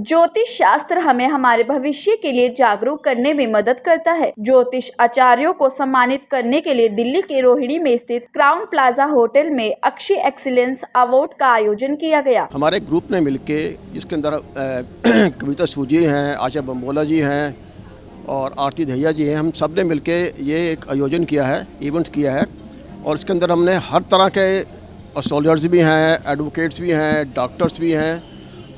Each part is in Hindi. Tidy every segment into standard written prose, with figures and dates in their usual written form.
ज्योतिष शास्त्र हमें हमारे भविष्य के लिए जागरूक करने में मदद करता है। ज्योतिष आचार्यों को सम्मानित करने के लिए दिल्ली के रोहिणी में स्थित क्राउन प्लाजा होटल में अक्षय एक्सीलेंस अवार्ड का आयोजन किया गया। हमारे ग्रुप ने मिलके जिसके अंदर कविता सूजी हैं, आशा बम्बोला जी हैं और आरती दहिया जी हैं, हम सब ने मिलके ये एक आयोजन किया है, इवेंट किया है। और इसके अंदर हमने हर तरह के एस्ट्रोलॉजर्स भी हैं, एडवोकेट्स भी हैं, डॉक्टर्स भी हैं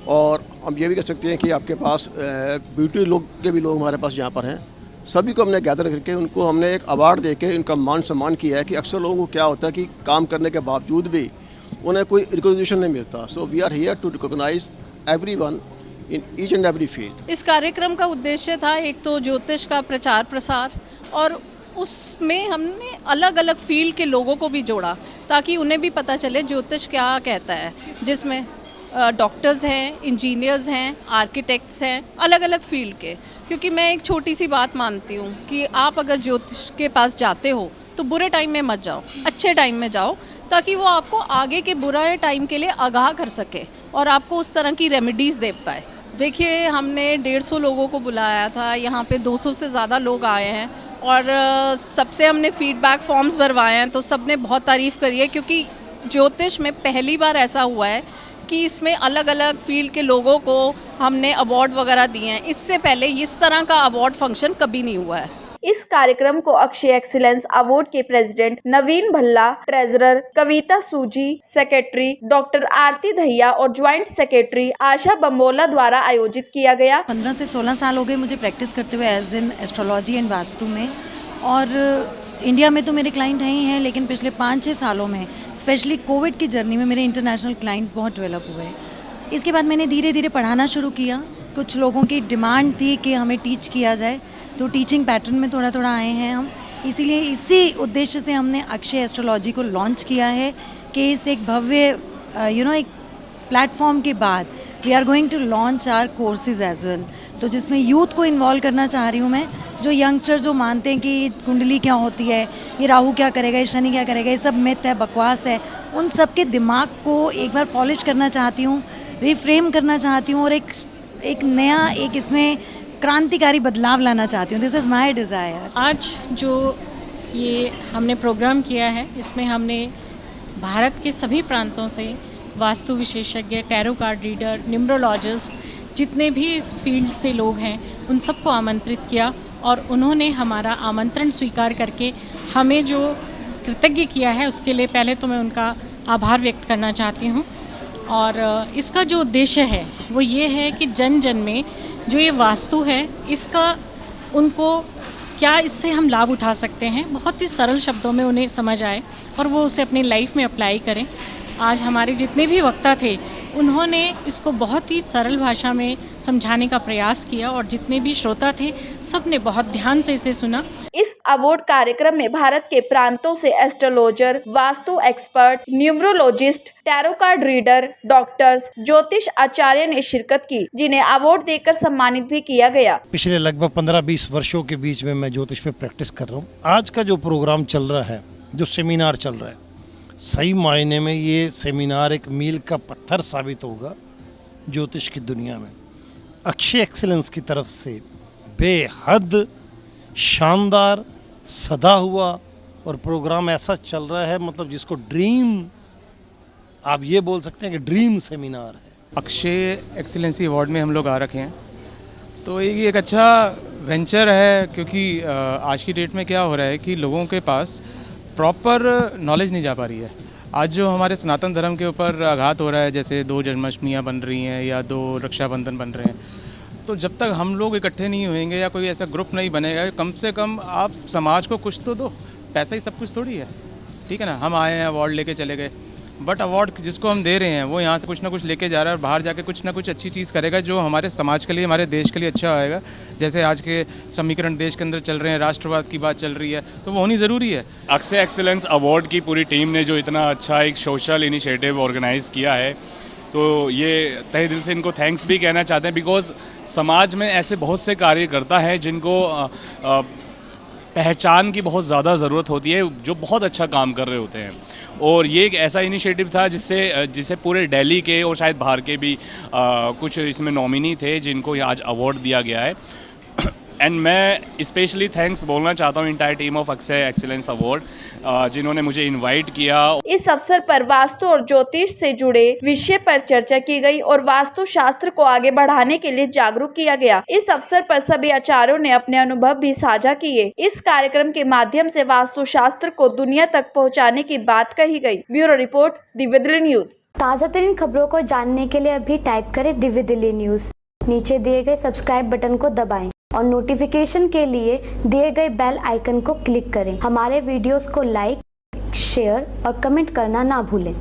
और हम ये भी कह सकते हैं कि आपके पास ब्यूटी लोग के भी लोग हमारे पास यहाँ पर हैं। सभी को हमने गैदर करके उनको हमने एक अवार्ड देके उनका मान सम्मान किया है कि अक्सर लोगों को क्या होता है कि काम करने के बावजूद भी उन्हें कोई रिकॉग्निशन नहीं मिलता। So we are here to recognise everyone in each and every field. इस कार्यक्रम का उद्देश्य था एक तो ज्योतिष का प्रचार प्रसार और उसमें हमने अलग अलग फील्ड के लोगों को भी जोड़ा ताकि उन्हें भी पता चले ज्योतिष क्या कहता है, जिसमें डॉक्टर्स हैं, इंजीनियर्स हैं, आर्किटेक्ट्स हैं, अलग अलग फील्ड के। क्योंकि मैं एक छोटी सी बात मानती हूँ कि आप अगर ज्योतिष के पास जाते हो तो बुरे टाइम में मत जाओ, अच्छे टाइम में जाओ ताकि वो आपको आगे के बुरे टाइम के लिए आगाह कर सके और आपको उस तरह की रेमेडीज़ दे पाए। देखिए, हमने 150 लोगों को बुलाया था, यहाँ पे 200 से ज़्यादा लोग आए हैं और सबसे हमने फीडबैक फॉर्म्स भरवाए हैं, तो सब ने बहुत तारीफ़ करी है। क्योंकि ज्योतिष में पहली बार ऐसा हुआ है कि इसमें अलग अलग फील्ड के लोगों को हमने अवार्ड वगैरह दिए हैं। इससे पहले इस तरह का अवार्ड फंक्शन कभी नहीं हुआ है। इस कार्यक्रम को अक्षय एक्सीलेंस अवार्ड के प्रेसिडेंट नवीन भल्ला, ट्रेजरर कविता सूजी, सेक्रेटरी डॉक्टर आरती दहिया और ज्वाइंट सेक्रेटरी आशा बम्बोला द्वारा आयोजित किया गया। 15 से 16 साल हो गए मुझे प्रैक्टिस करते हुए as in astrology and vastu में। और इंडिया में तो मेरे क्लाइंट हैं, लेकिन पिछले 5-6 सालों में स्पेशली कोविड की जर्नी में मेरे इंटरनेशनल क्लाइंट्स बहुत डेवलप हुए। इसके बाद मैंने धीरे धीरे पढ़ाना शुरू किया। कुछ लोगों की डिमांड थी कि हमें टीच किया जाए, तो टीचिंग पैटर्न में थोड़ा थोड़ा आए हैं हम। इसीलिए इसी उद्देश्य से हमने अक्षय एस्ट्रोलॉजी को लॉन्च किया है कि इस एक भव्य एक प्लेटफॉर्म के बाद we are going to launch our courses as well. तो जिसमें यूथ को इन्वॉल्व करना चाह रही हूँ मैं, जो यंगस्टर जो मानते हैं कि कुंडली क्या होती है, ये राहु क्या करेगा, ये शनि क्या करेगा, ये सब मिथ है, बकवास है, उन सब के दिमाग को एक बार पॉलिश करना चाहती हूँ, रिफ्रेम करना चाहती हूँ और एक नया एक इसमें क्रांतिकारी बदलाव लाना चाहती हूँ। This is my desire. आज जो ये हमने प्रोग्राम किया है, इसमें हमने भारत के सभी प्रांतों से वास्तु विशेषज्ञ, टैरो कार्ड रीडर, न्यूमरोलॉजिस्ट, जितने भी इस फील्ड से लोग हैं, उन सबको आमंत्रित किया और उन्होंने हमारा आमंत्रण स्वीकार करके हमें जो कृतज्ञ किया है, उसके लिए पहले तो मैं उनका आभार व्यक्त करना चाहती हूँ। और इसका जो उद्देश्य है वो ये है कि जन जन में जो ये वास्तु है, इसका उनको क्या इससे हम लाभ उठा सकते हैं, बहुत ही सरल शब्दों में उन्हें समझ आए और वो उसे अपनी लाइफ में अप्लाई करें। आज हमारे जितने भी वक्ता थे, उन्होंने इसको बहुत ही सरल भाषा में समझाने का प्रयास किया और जितने भी श्रोता थे, सब ने बहुत ध्यान से इसे सुना। इस अवार्ड कार्यक्रम में भारत के प्रांतों से astrologer, vastu expert, numerologist, tarot card reader, doctors, ज्योतिष आचार्य ने शिरकत की, जिन्हें अवार्ड देकर सम्मानित भी किया गया। पिछले लगभग 15-20 वर्षों के बीच में मैं ज्योतिष पे प्रैक्टिस कर रहा हूँ। आज का जो प्रोग्राम चल रहा है, जो सेमिनार चल रहा है, सही मायने में ये सेमिनार एक मील का पत्थर साबित होगा ज्योतिष की दुनिया में। अक्षय एक्सीलेंस की तरफ से बेहद शानदार सदा हुआ और प्रोग्राम ऐसा चल रहा है, मतलब जिसको ड्रीम, आप ये बोल सकते हैं कि ड्रीम सेमिनार है। अक्षय एक्सीलेंसी अवार्ड में हम लोग आ रखे हैं, तो ये एक अच्छा वेंचर है। क्योंकि आज की डेट में क्या हो रहा है कि लोगों के पास प्रॉपर नॉलेज नहीं जा पा रही है। आज जो हमारे सनातन धर्म के ऊपर आघात हो रहा है, जैसे 2 जन्माष्टमियाँ बन रही हैं या 2 रक्षाबंधन बन रहे हैं, तो जब तक हम लोग इकट्ठे नहीं होंगे या कोई ऐसा ग्रुप नहीं बनेगा, कम से कम आप समाज को कुछ तो दो। पैसा ही सब कुछ थोड़ी है, ठीक है ना। हम आए हैं, अवार्ड लेके चले गए, बट अवार्ड जिसको हम दे रहे हैं वो यहाँ से कुछ ना कुछ लेके जा रहा है और बाहर जाके कुछ ना कुछ अच्छी चीज़ करेगा जो हमारे समाज के लिए, हमारे देश के लिए अच्छा होएगा। जैसे आज के समीकरण देश के अंदर चल रहे हैं, राष्ट्रवाद की बात चल रही है, तो वो होनी ज़रूरी है। अक्षय एक्सीलेंस अवार्ड की पूरी टीम ने जो इतना अच्छा एक सोशल इनिशिएटिव ऑर्गेनाइज़ किया है, तो ये तहे दिल से इनको थैंक्स भी कहना चाहते हैं। बिकॉज़ समाज में ऐसे बहुत से कार्यकर्ता हैं जिनको पहचान की बहुत ज़्यादा ज़रूरत होती है, जो बहुत अच्छा काम कर रहे होते हैं। और ये एक ऐसा इनिशिएटिव था जिससे पूरे दिल्ली के और शायद बाहर के भी कुछ इसमें नॉमिनी थे जिनको आज अवार्ड दिया गया है। एंड मैं स्पेशली थैंक्स बोलना चाहता हूँ entire team of Akshay excellence award जिन्होंने मुझे इनवाइट किया। इस अवसर पर वास्तु और ज्योतिष से जुड़े विषय पर चर्चा की गई और वास्तु शास्त्र को आगे बढ़ाने के लिए जागरूक किया गया। इस अवसर पर सभी आचार्यों ने अपने अनुभव भी साझा किए। इस कार्यक्रम के माध्यम से वास्तु शास्त्र को दुनिया तक पहुँचाने की बात कही गयी। Bureau report, Divya Delhi news. ताज़ा तरीन खबरों को जानने के लिए अभी टाइप करें दिव्य दिल्ली न्यूज। नीचे दिए गए सब्सक्राइब बटन को दबाएं और नोटिफिकेशन के लिए दिए गए बेल आइकन को क्लिक करें। हमारे वीडियोस को लाइक, शेयर और कमेंट करना ना भूलें।